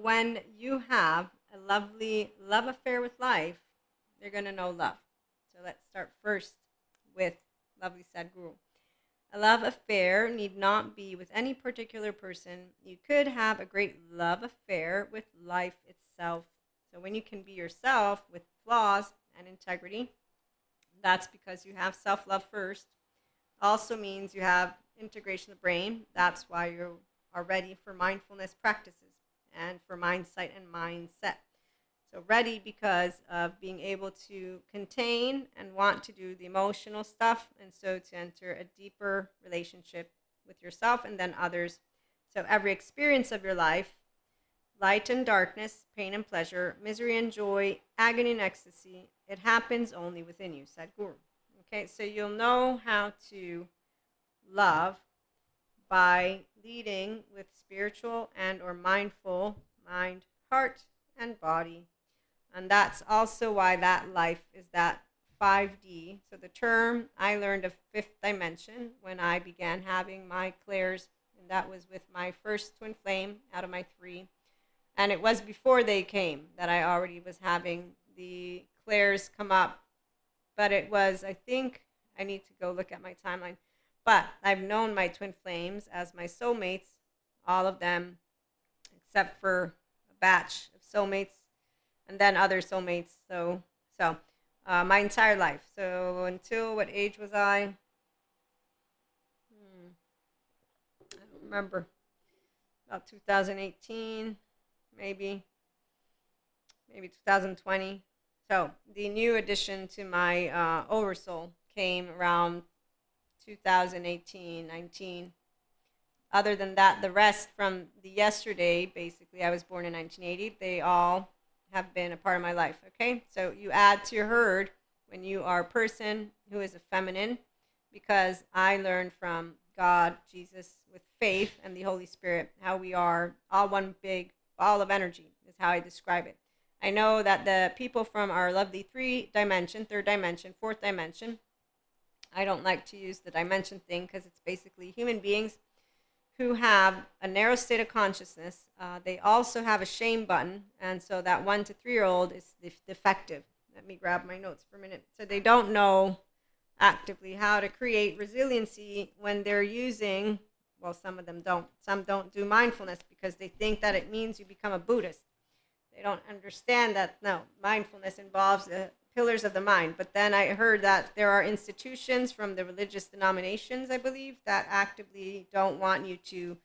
when you have a lovely love affair with life, you're going to know love. So let's start first with lovely Sadhguru. A love affair need not be with any particular person. You could have a great love affair with life itself. So when you can be yourself with flaws and integrity, that's because you have self-love first. Also means you have integration of the brain. That's why you are ready for mindfulness practices and for mindsight and mindset. So ready because of being able to contain and want to do the emotional stuff, and so to enter a deeper relationship with yourself and then others. So every experience of your life, light and darkness, pain and pleasure, misery and joy, agony and ecstasy, it happens only within you, Sadhguru. Okay, so you'll know how to love by leading with spiritual and or mindful mind, heart, and body. And that's also why that life is that 5D. So the term I learned of fifth dimension when I began having my clairs, and that was with my first twin flame out of my three. And it was before they came that I already was having the clairs come up. But it was, I think, I need to go look at my timeline. But I've known my twin flames as my soulmates, all of them, except for a batch of soulmates and then other soulmates. So my entire life. So until what age was I? I don't remember. About 2018, maybe 2020. So the new addition to my oversoul came around 2018, 19. Other than that, the rest from the yesterday, basically, I was born in 1980, they all have been a part of my life, okay? So you add to your herd when you are a person who is a feminine, because I learned from God, Jesus, with faith and the Holy Spirit, how we are all one big ball of energy is how I describe it. I know that the people from our lovely third dimension, fourth dimension, I don't like to use the dimension thing because it's basically human beings who have a narrow state of consciousness. They also have a shame button, and so that 1 to 3-year-old is defective. Let me grab my notes for a minute. So they don't know actively how to create resiliency when they're using, well, some of them don't. Some don't do mindfulness because they think that it means you become a Buddhist. They don't understand that, no, mindfulness involves the pillars of the mind. But then I heard that there are institutions from the religious denominations, I believe, that actively don't want you to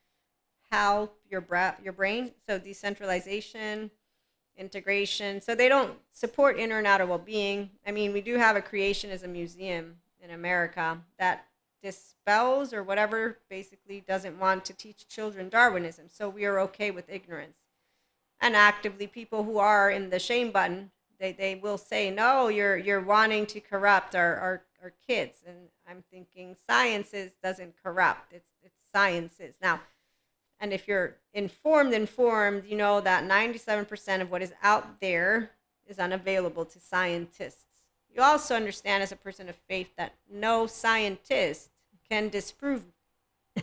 help your brain. So decentralization, integration. So they don't support inner and outer well-being. I mean, we do have a creationism museum in America that dispels or whatever, basically doesn't want to teach children Darwinism. So we are okay with ignorance. And actively, people who are in the shame button, they will say, no, you're wanting to corrupt our kids. And I'm thinking sciences doesn't corrupt. It's sciences. Now, and if you're informed, you know that 97% of what is out there is unavailable to scientists. You also understand as a person of faith that no scientist can disprove.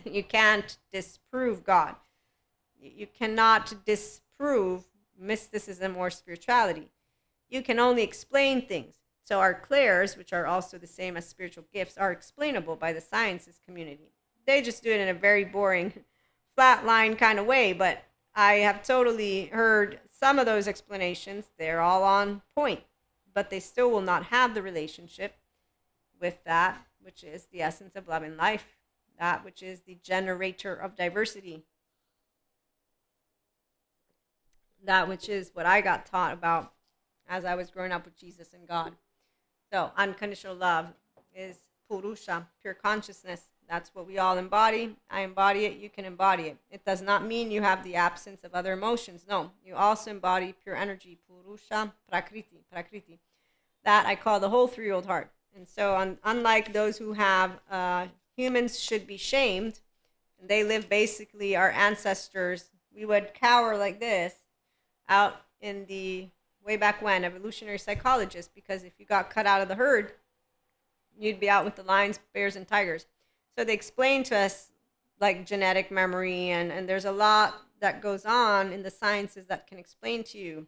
You can't disprove God. You cannot disprove mysticism or spirituality. You can only explain things. So our clairs, which are also the same as spiritual gifts, are explainable by the sciences community. They just do it in a very boring, flatline kind of way, but I have totally heard some of those explanations. They're all on point, but they still will not have the relationship with that which is the essence of love and life, that which is the generator of diversity, that which is what I got taught about as I was growing up with Jesus and God. So unconditional love is Purusha, pure consciousness. That's what we all embody. I embody it. You can embody it. It does not mean you have the absence of other emotions. No, you also embody pure energy, Purusha, Prakriti. That I call the whole 3-year-old heart. And so unlike those who have, humans should be shamed, and they live basically, our ancestors, we would cower like this out in the way back when, evolutionary psychologists, because if you got cut out of the herd, you'd be out with the lions, bears, and tigers. So they explain to us like genetic memory, and there's a lot that goes on in the sciences that can explain to you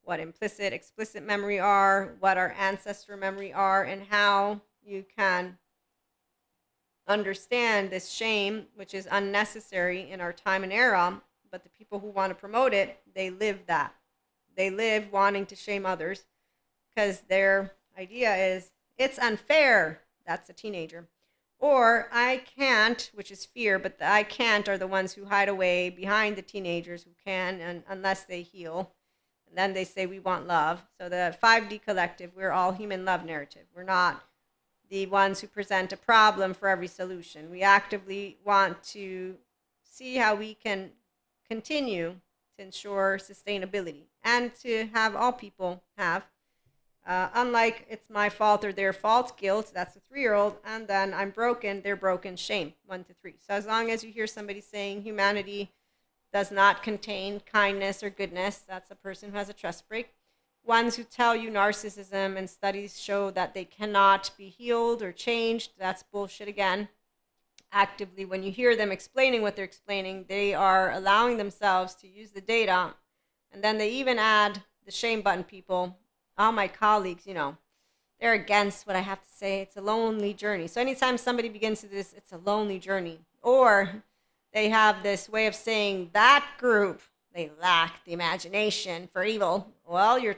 what implicit, explicit memory are, what our ancestor memory are, and how you can understand this shame, which is unnecessary in our time and era. But the people who want to promote it, they live that. They live wanting to shame others because their idea is it's unfair. That's a teenager. Or I can't, which is fear, but the I can't are the ones who hide away behind the teenagers who can, and unless they heal. And then they say we want love. So the 5D collective, we're all human love narrative. We're not the ones who present a problem for every solution. We actively want to see how we can continue to ensure sustainability and to have all people have. Unlike it's my fault or their fault, guilt, that's a 3-year-old, and then I'm broken, they're broken, shame, 1 to 3. So as long as you hear somebody saying humanity does not contain kindness or goodness, that's a person who has a trust break. Ones who tell you narcissism and studies show that they cannot be healed or changed, that's bullshit again. Actively, when you hear them explaining what they're explaining, they are allowing themselves to use the data, and then they even add the shame button people. All my colleagues, they're against what I have to say. It's a lonely journey. So anytime somebody begins to this, it's a lonely journey. Or they have this way of saying that group, they lack the imagination for evil. Well, you're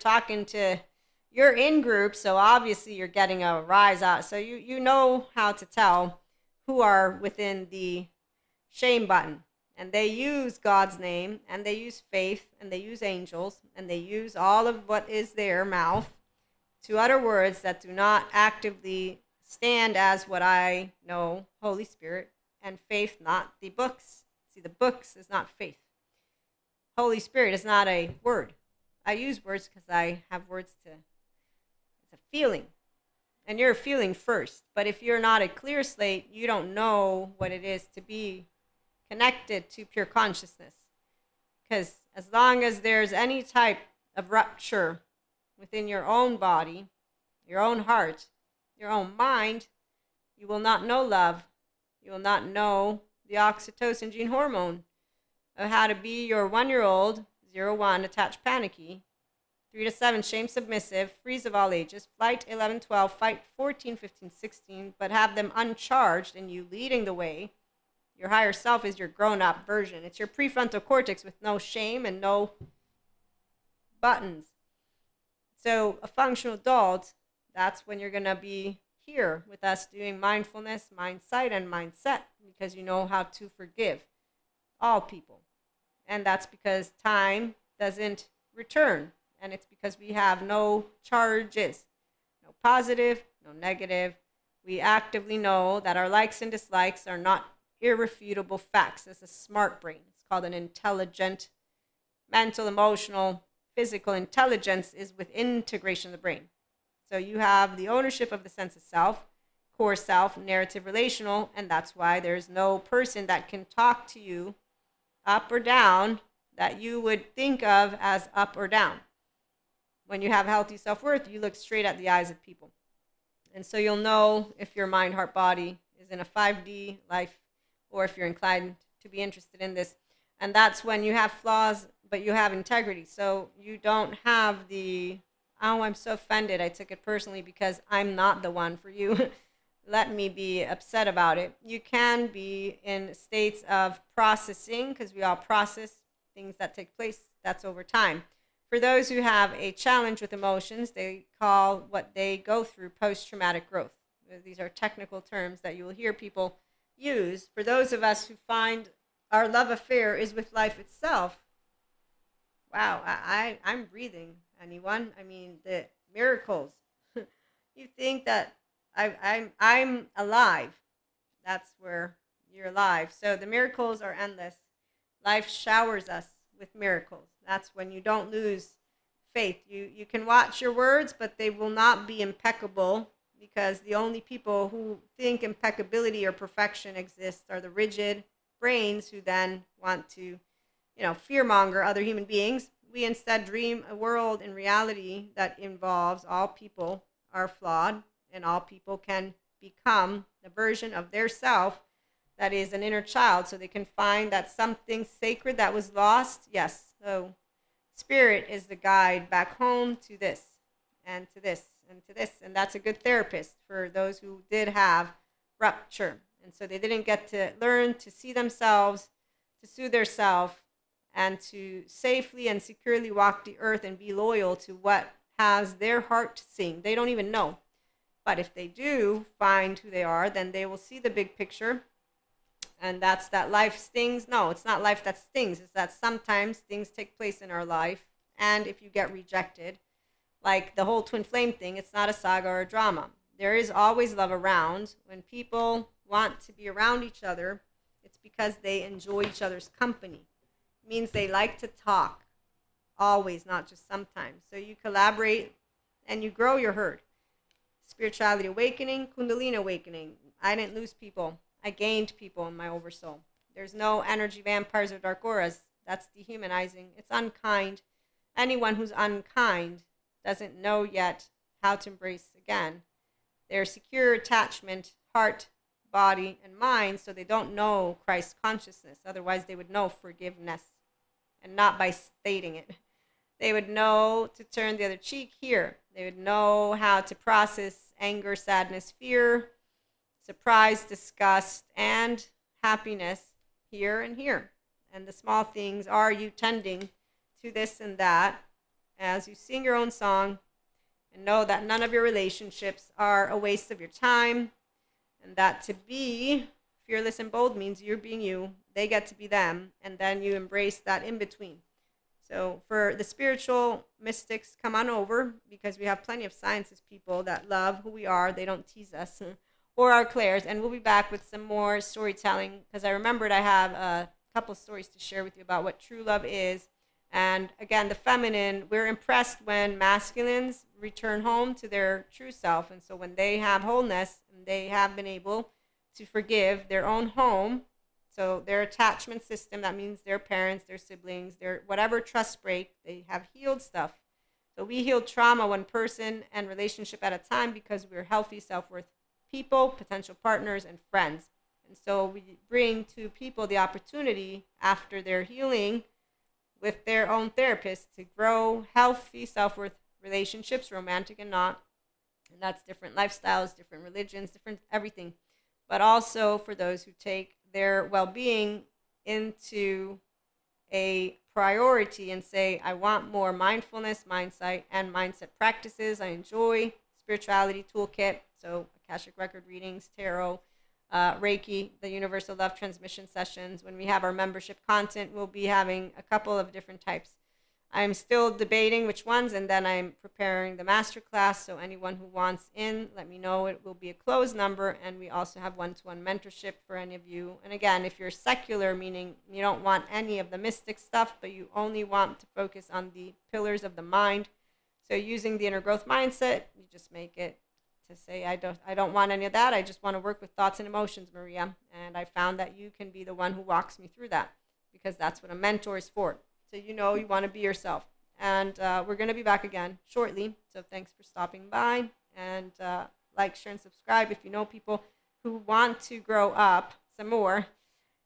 in group, so obviously you're getting a rise out. So you know how to tell who are within the shame button. And they use God's name, and they use faith, and they use angels, and they use all of what is their mouth to utter words that do not actively stand as what I know, Holy Spirit, and faith, not the books. See, the books is not faith. Holy Spirit is not a word. I use words because I have words it's a feeling. And you're feeling first. But if you're not a clear slate, you don't know what it is to be connected to pure consciousness. Because as long as there's any type of rupture within your own body, your own heart, your own mind, you will not know love. You will not know the oxytocin gene hormone of how to be your 1-year-old, 0-1, attached panicky, 3 to 7, shame submissive, freeze of all ages, flight 11, 12, fight 14, 15, 16, but have them uncharged and you leading the way. Your higher self is your grown-up version. It's your prefrontal cortex with no shame and no buttons. So a functional adult, that's when you're going to be here with us doing mindfulness, mindsight, and mindset, because you know how to forgive all people. And that's because time doesn't return. And it's because we have no charges, no positive, no negative. We actively know that our likes and dislikes are not irrefutable facts. It's a smart brain. It's called an intelligent, mental, emotional, physical intelligence is with integration of the brain. So you have the ownership of the sense of self, core self, narrative, relational, and that's why there's no person that can talk to you up or down that you would think of as up or down. When you have healthy self-worth, you look straight at the eyes of people. And so you'll know if your mind, heart, body is in a 5D life or if you're inclined to be interested in this. And that's when you have flaws, but you have integrity. So you don't have the, oh, I'm so offended, I took it personally because I'm not the one for you. Let me be upset about it. You can be in states of processing, because we all process things that take place. That's over time. For those who have a challenge with emotions, they call what they go through post-traumatic growth. These are technical terms that you will hear people use. For those of us who find our love affair is with life itself, wow, I'm breathing, anyone? I mean, the miracles. You think that I'm alive. That's where you're alive. So the miracles are endless. Life showers us with miracles. That's when you don't lose faith. You can watch your words, but they will not be impeccable, because the only people who think impeccability or perfection exists are the rigid brains who then want to, fearmonger other human beings. We instead dream a world in reality that involves all people are flawed and all people can become the version of their self that is an inner child, so they can find that something sacred that was lost. Yes, so spirit is the guide back home to this and to this and to this. And that's a good therapist for those who did have rupture. And so they didn't get to learn to see themselves, to soothe their self, and to safely and securely walk the earth and be loyal to what has their heart sing. They don't even know. But if they do find who they are, then they will see the big picture. And that's that life stings. No, it's not life that stings. It's that sometimes things take place in our life. And if you get rejected, like the whole twin flame thing, it's not a saga or a drama. There is always love around. When people want to be around each other, it's because they enjoy each other's company. It means they like to talk. Always, not just sometimes. So you collaborate and you grow your herd. Spirituality awakening, Kundalini awakening. I didn't lose people. I gained people in my oversoul. There's no energy vampires or dark auras. That's dehumanizing. It's unkind. Anyone who's unkind doesn't know yet how to embrace again their secure attachment, heart, body, and mind, so they don't know Christ consciousness. Otherwise, they would know forgiveness, and not by stating it. They would know to turn the other cheek here. They would know how to process anger, sadness, fear, surprise, disgust, and happiness here and here. And the small things are you tending to this and that as you sing your own song, and know that none of your relationships are a waste of your time, and that to be fearless and bold means you're being you, they get to be them, and then you embrace that in between. So for the spiritual mystics, come on over, because we have plenty of sciences people that love who we are. They don't tease us or our clairs. And we'll be back with some more storytelling, because I remembered I have a couple stories to share with you about what true love is. And again, the feminine, we're impressed when masculines return home to their true self. And so when they have wholeness and they have been able to forgive their own home, so their attachment system, that means their parents, their siblings, their whatever trust break, they have healed stuff. So we heal trauma one person and relationship at a time, because we're healthy, self-worth people, potential partners, and friends. And so we bring to people the opportunity after their healing with their own therapist to grow healthy self-worth relationships, romantic and not. And that's different lifestyles, different religions, different everything. But also for those who take their well-being into a priority and say, I want more mindfulness, mindset, and mindset practices. I enjoy spirituality toolkit, so Akashic record readings, tarot, Reiki, the universal love transmission sessions. When we have our membership content, we'll be having a couple of different types. I'm still debating which ones, and then I'm preparing the masterclass. So anyone who wants in, let me know. It will be a closed number, and we also have one-to-one mentorship for any of you. And again, if you're secular, meaning you don't want any of the mystic stuff, but you only want to focus on the pillars of the mind. So using the inner growth mindset, you just make it to say, I don't want any of that. I just want to work with thoughts and emotions, Maria. And I found that you can be the one who walks me through that, because that's what a mentor is for. So you know you want to be yourself. And we're going to be back again shortly. So thanks for stopping by. And like, share, and subscribe if you know people who want to grow up some more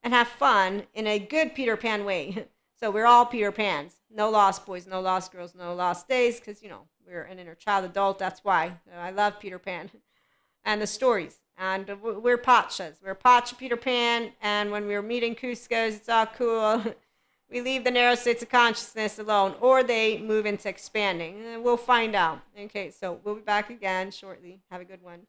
and have fun in a good Peter Pan way. So we're all Peter Pans. No lost boys, no lost girls, no lost days, because, you know, we're an inner child adult. That's why. I love Peter Pan and the stories. And we're Pachas. We're Pacha Peter Pan. And when we're meeting Cuscos, it's all cool. We leave the narrow states of consciousness alone, or they move into expanding. We'll find out. Okay, so we'll be back again shortly. Have a good one.